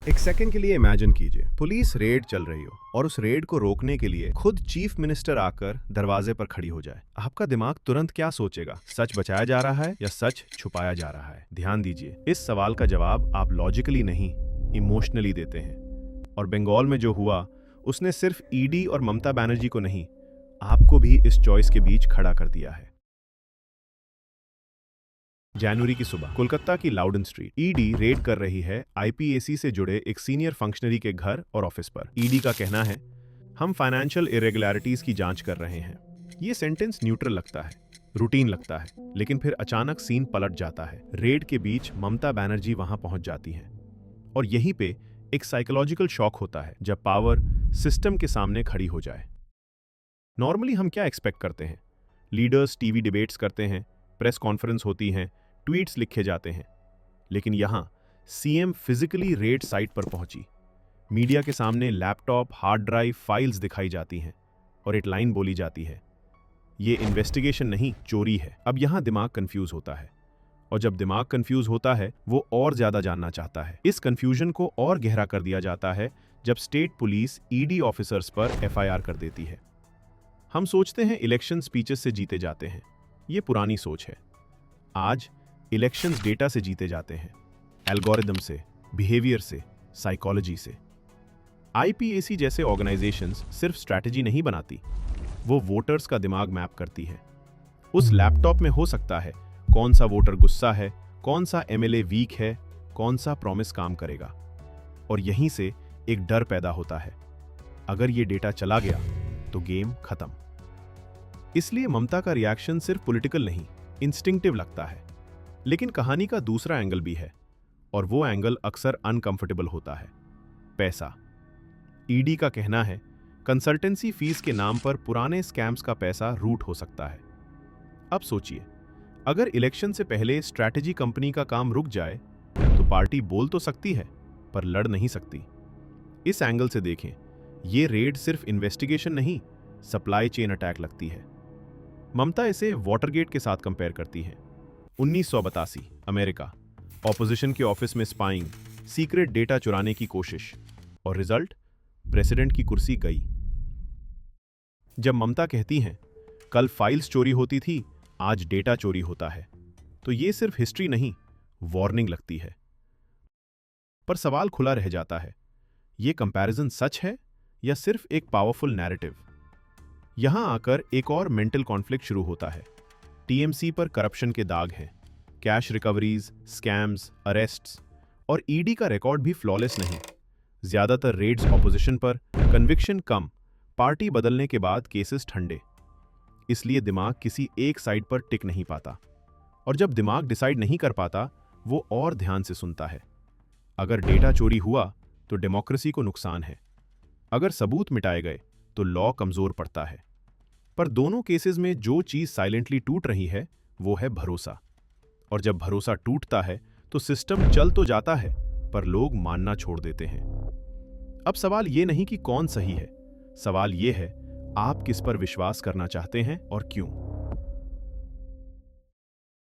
एक सेकंड के लिए इमेजिन कीजिए, पुलिस रेड चल रही हो और उस रेड को रोकने के लिए खुद चीफ मिनिस्टर आकर दरवाजे पर खड़ी हो जाए। आपका दिमाग तुरंत क्या सोचेगा? सच बचाया जा रहा है या सच छुपाया जा रहा है? ध्यान दीजिए, इस सवाल का जवाब आप लॉजिकली नहीं, इमोशनली देते हैं। और बंगाल में जो हुआ, उसने सिर्फ ईडी और ममता बनर्जी को नहीं, आपको भी इस चॉइस के बीच खड़ा कर दिया है। जनवरी की सुबह कोलकाता की लाउडन स्ट्रीट, ईडी रेड कर रही है आईपीएसी से जुड़े एक सीनियर फंक्शनरी के घर और ऑफिस पर। ईडी का कहना है, हम फाइनेंशियल इरेगुलरिटीज की जांच कर रहे हैं। ये सेंटेंस न्यूट्रल लगता है, रूटीन लगता है, लेकिन फिर अचानक सीन पलट जाता है। रेड के बीच ममता बनर्जी वहां पहुंच जाती हैं और यहीं पे एक साइकोलॉजिकल शॉक होता है जब पावर सिस्टम के सामने खड़ी हो जाए। नॉर्मली हम क्या एक्सपेक्ट करते हैं? लीडर्स टीवी डिबेट्स करते हैं, प्रेस कॉन्फ्रेंस होती हैं, ट्वीट्स लिखे जाते हैं। लेकिन यहां सीएम फिजिकली रेड साइट पर पहुंची। मीडिया के सामने लैपटॉप, हार्ड ड्राइव, फाइल्स दिखाई जाती हैं और एक लाइन बोली जाती है, ये इन्वेस्टिगेशन नहीं, चोरी है। अब यहां दिमाग कंफ्यूज होता है, और जब दिमाग कंफ्यूज होता है वो और ज्यादा जानना चाहता है। इस कंफ्यूजन को और गहरा कर दिया जाता है जब स्टेट पुलिस ईडी ऑफिसर्स पर एफआईआर कर देती है। हम सोचते हैं इलेक्शन स्पीचेस से जीते जाते हैं। ये पुरानी सोच है। आज इलेक्शंस डेटा से जीते जाते हैं, एल्गोरिदम से, बिहेवियर से, साइकोलॉजी से। आईपीएसी जैसे ऑर्गेनाइजेशंस सिर्फ स्ट्रैटेजी नहीं बनाती, वो वोटर्स का दिमाग मैप करती है। उस लैपटॉप में हो सकता है कौन सा वोटर गुस्सा है, कौन सा एमएलए वीक है, कौन सा प्रॉमिस काम करेगा। और यहीं से एक डर पैदा होता है, अगर ये डेटा चला गया तो गेम खत्म। इसलिए ममता का रिएक्शन सिर्फ पॉलिटिकल नहीं, इंस्टिंक्टिव लगता है। लेकिन कहानी का दूसरा एंगल भी है, और वो एंगल अक्सर अनकंफर्टेबल होता है। पैसा। ईडी का कहना है, कंसल्टेंसी फीस के नाम पर पुराने स्कैम्स का पैसा रूट हो सकता है। अब सोचिए, अगर इलेक्शन से पहले स्ट्रैटेजी कंपनी का काम रुक जाए तो पार्टी बोल तो सकती है पर लड़ नहीं सकती। इस एंगल से देखें, ये रेड सिर्फ इन्वेस्टिगेशन नहीं, सप्लाई चेन अटैक लगती है। ममता इसे वाटरगेट के साथ कंपेयर करती है। 1982 अमेरिका, ऑपोजिशन के ऑफिस में स्पाइंग, सीक्रेट डेटा चुराने की कोशिश, और रिजल्ट, प्रेसिडेंट की कुर्सी गई। जब ममता कहती हैं, कल फाइल्स चोरी होती थी, आज डेटा चोरी होता है, तो ये सिर्फ हिस्ट्री नहीं, वार्निंग लगती है। पर सवाल खुला रह जाता है, ये कंपैरिजन सच है या सिर्फ एक पावरफुल नैरेटिव? यहां आकर एक और मेंटल कॉन्फ्लिक्ट शुरू होता है। टीएमसी पर करप्शन के दाग हैं, कैश रिकवरीज, स्कैम्स, अरेस्ट्स, और ईडी का रिकॉर्ड भी फ्लॉलेस नहीं। ज्यादातर रेड्स ऑपोजिशन पर, कन्विक्शन कम, पार्टी बदलने के बाद केसेस ठंडे। इसलिए दिमाग किसी एक साइड पर टिक नहीं पाता, और जब दिमाग डिसाइड नहीं कर पाता, वो और ध्यान से सुनता है। अगर डेटा चोरी हुआ तो डेमोक्रेसी को नुकसान है, अगर सबूत मिटाए गए तो लॉ कमजोर पड़ता है। पर दोनों केसेस में जो चीज साइलेंटली टूट रही है वो है भरोसा। और जब भरोसा टूटता है तो सिस्टम चल तो जाता है, पर लोग मानना छोड़ देते हैं। अब सवाल ये नहीं कि कौन सही है, सवाल ये है, आप किस पर विश्वास करना चाहते हैं और क्यों।